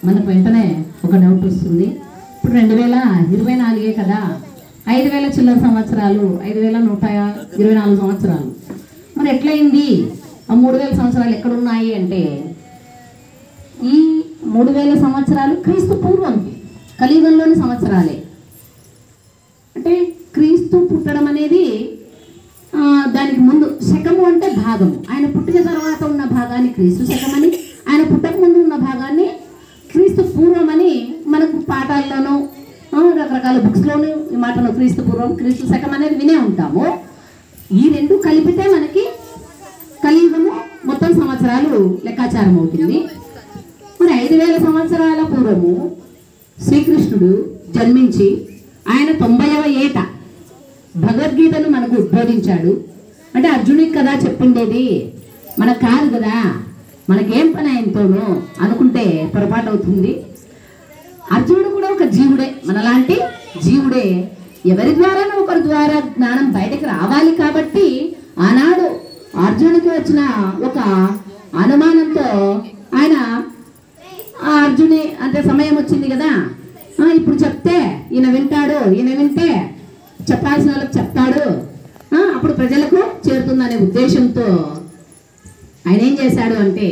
మనకు వెంటనే ఒక డౌట్ వస్తుంది. ఇప్పుడు 2024 కదా, 5000 చిల్లర సంవత్సరాలు, 5124 సంవత్సరాలు. మరి ఎట్లయింది ఆ 3000 సంవత్సరాలు ఎక్కడున్నాయి అంటే, ఈ 3000 సంవత్సరాలు క్రీస్తు పూర్వం కలియుగంలోని సంవత్సరాలే. అంటే క్రీస్తు పుట్టడం అనేది దానికి ముందు శకము అంటే భాగము. ఆయన పుట్టిన తర్వాత ఉన్న భాగాన్ని క్రీస్తు శకమని, ఆయన పుట్టక ముందు ఉన్న భాగాన్ని క్రీస్తు పూర్వం అని మనకు పాఠాల్లోనూ రకరకాల బుక్స్లోనూ ఈ మాటను క్రీస్తు పూర్వం క్రీస్తు శకం అనేది వినే ఉంటాము. ఈ రెండు కలిపితే మనకి కలియుగము మొత్తం సంవత్సరాలు లెక్కాచారం అవుతుంది. మరి 5000 సంవత్సరాల పూర్వము శ్రీకృష్ణుడు జన్మించి ఆయన 90వ ఏట భగవద్గీతను మనకు ఉద్బోధించాడు. అంటే అర్జునుడికి కదా చెప్పిండేది, మనకు కాదు కదా, మనకేం పని ఆయనతోనూ అనుకుంటే పొరపాటు అవుతుంది. అర్జునుడు కూడా ఒక జీవుడే, మనలాంటి జీవుడే. ఎవరి ద్వారానో ఒకరి ద్వారా జ్ఞానం బయటకు రావాలి కాబట్టి ఆనాడు అర్జునుడికి వచ్చిన ఒక అనుమానంతో ఆయన అర్జుని అంటే సమయం వచ్చింది కదా, ఇప్పుడు చెప్తే ఈయన వింటాడు, ఈయన వింటే చెప్పాల్సిన వాళ్ళకి చెప్తాడు, అప్పుడు ప్రజలకు చేరుతుందనే ఉద్దేశంతో ఆయన ఏం చేశాడు అంటే,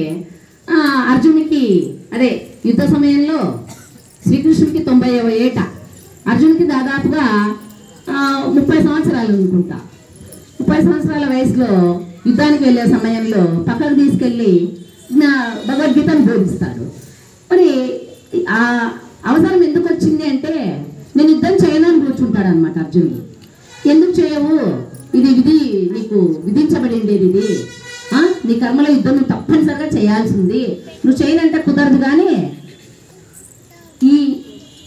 అర్జునికి అదే యుద్ధ సమయంలో శ్రీకృష్ణుడికి 90వ ఏట, అర్జునుడికి దాదాపుగా 30 సంవత్సరాలు అనుకుంటా. 30 సంవత్సరాల వయసులో యుద్ధానికి వెళ్ళే సమయంలో పక్కకు తీసుకెళ్ళి భగవద్గీతను బోధిస్తాడు. మరి ఆ అవసరం ఎందుకు వచ్చింది అంటే, నేను యుద్ధం చేయను అని కూర్చుంటాడు అనమాట అర్జునుడు. ఎందుకు చేయవు, ఇది విధి నీకు విధించబడిండేది, ఇది నీ కర్మలో యుద్ధం నువ్వు తప్పనిసరిగా చేయాల్సింది, నువ్వు చేయనంటే కుదరదు, కానీ ఈ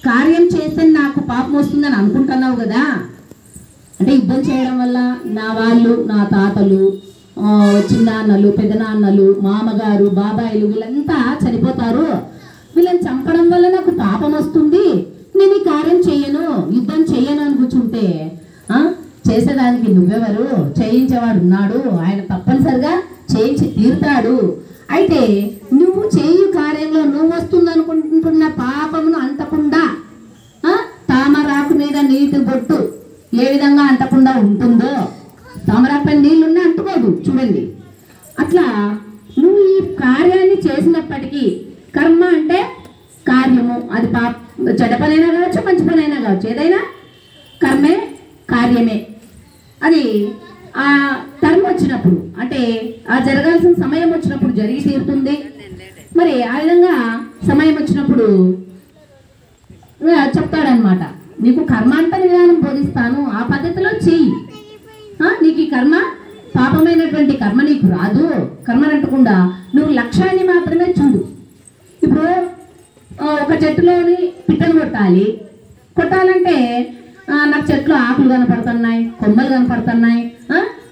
కార్యం చేస్తే నాకు పాపం వస్తుందని అనుకుంటున్నావు కదా, అంటే యుద్ధం చేయడం వల్ల నా వాళ్ళు, నా తాతలు, చిన్నాన్నలు, పెద్దనాన్నలు, మామగారు, బాబాయిలు వీళ్ళంతా చనిపోతారు, వీళ్ళని చంపడం వల్ల నాకు పాపం వస్తుంది, నేను ఈ కార్యం చెయ్యను, యుద్ధం చెయ్యను అని కూర్చుంటే చేసేదానికి నువ్వెవరు, చేయించేవాడు ఉన్నాడు, ఆయన తప్పనిసరిగా చేయించి తీరుతాడు. అయితే నువ్వు చేయు కార్యంలో నువ్వు వస్తుంది అనుకుంటున్న పాపమును అంటకుండా తామరాకు మీద నీటి బొట్టు ఏ విధంగా అంటకుండా ఉంటుందో, తామరాకు పైన నీళ్ళున్నా అంటుకోదు చూడండి, అట్లా నువ్వు ఈ కార్యాన్ని చేసినప్పటికీ, కర్మ అంటే కార్యము, అది చెడ్డ పనైనా కావచ్చు, మంచి పనైనా కావచ్చు, ఏదైనా కర్మే కార్యమే. అది ఆ టర్మ్ వచ్చినప్పుడు, అంటే ఆ జరగాల్సిన సమయం వచ్చినప్పుడు జరిగి తీరుతుంది. మరి ఆ విధంగా సమయం వచ్చినప్పుడు చెప్తాడనమాట, నీకు కర్మాంతర విధానం బోధిస్తాను, ఆ పద్ధతిలో చెయ్యి, నీకు ఈ కర్మ పాపమైనటువంటి కర్మ నీకు రాదు, కర్మనంటకుండా నువ్వు లక్ష్యాన్ని మాత్రమే చూడు. ఇప్పుడు ఒక చెట్టులోని పిట్టను కొట్టాలంటే నాకు చెట్లు ఆకులు కనపడుతున్నాయి, కొమ్మలు కనపడుతున్నాయి,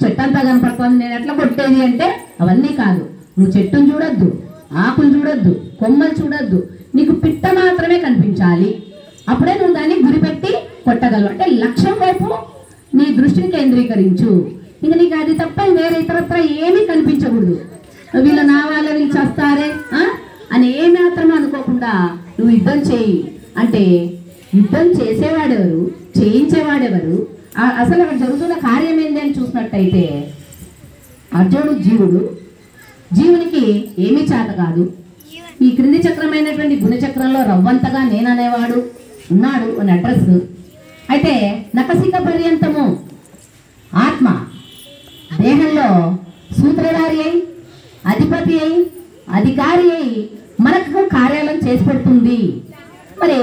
చెట్టు అంతా కనపడుతుంది, నేను ఎట్లా కొట్టేది అంటే అవన్నీ కాదు. నువ్వు చెట్టును చూడొద్దు, ఆకులు చూడొద్దు, కొమ్మలు చూడొద్దు, నీకు పిట్ట మాత్రమే కనిపించాలి, అప్పుడే నువ్వు దాన్ని గురిపెట్టి కొట్టగలవు. అంటే లక్ష్యం వైపు నీ దృష్టిని కేంద్రీకరించు, ఇంకా నీకు అది తప్ప వేరే ఇతరత్ర ఏమీ కనిపించకూడదు. వీళ్ళు నా వాళ్ళ వీళ్ళు చేస్తారే అని ఏ మాత్రం అనుకోకుండా నువ్వు యుద్ధం చేయి. అంటే యుద్ధం చేసేవాడెవరు, చేయించేవాడెవరు, అసలు అక్కడ జరుగుతున్న కార్యం ఏంది అని చూసినట్టయితే, అర్జునుడు జీవుడు, జీవునికి ఏమీ చేత కాదు. ఈ క్రింది చక్రమైనటువంటి గుణచక్రంలో రవ్వంతగా నేననేవాడు ఉన్నాడు అని అడ్రస్. అయితే నకసిక పర్యంతము ఆత్మ దేహంలో సూత్రధారి అయి, అధిపతి అయి, అధికారి అయి మనకు కార్యాలను చేసి పెడుతుంది. మరి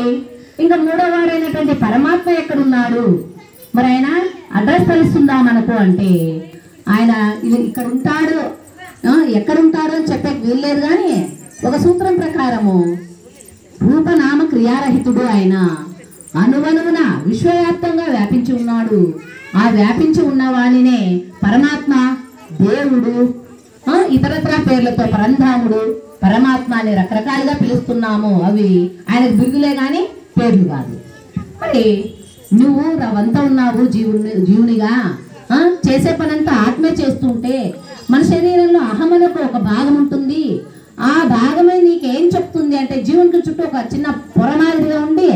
ఇంకా మూడో వాడైనటువంటి పరమాత్మ ఎక్కడున్నాడు, మరి ఆయన అడ్రస్ తెలుస్తుందా మనకు అంటే, ఆయన ఇక్కడ ఉంటాడు, ఎక్కడుంటాడు అని చెప్పే వీల్లేదు, కానీ ఒక సూత్రం ప్రకారము రూపనామ క్రియారహితుడు ఆయన అనువనువున విశ్వవ్యాప్తంగా వ్యాపించి ఉన్నాడు. ఆ వ్యాపించి ఉన్న వాణినే పరమాత్మ, దేవుడు, ఇతరత్ర పేర్లతో పరంధాముడు, పరమాత్మ అని రకరకాలుగా పిలుస్తున్నాము. అవి ఆయనకు బిరుదులే కానీ పేర్లు కాదు. మరి నువ్వు రవంతా ఉన్నావు జీవునిగా, చేసే పనంతా ఆత్మే చేస్తుంటే మన శరీరంలో అహమనకు ఒక భాగం ఉంటుంది. ఆ భాగమే నీకేం చెప్తుంది అంటే జీవునికి చుట్టూ ఒక చిన్న పొర మాదిరిగా ఉండి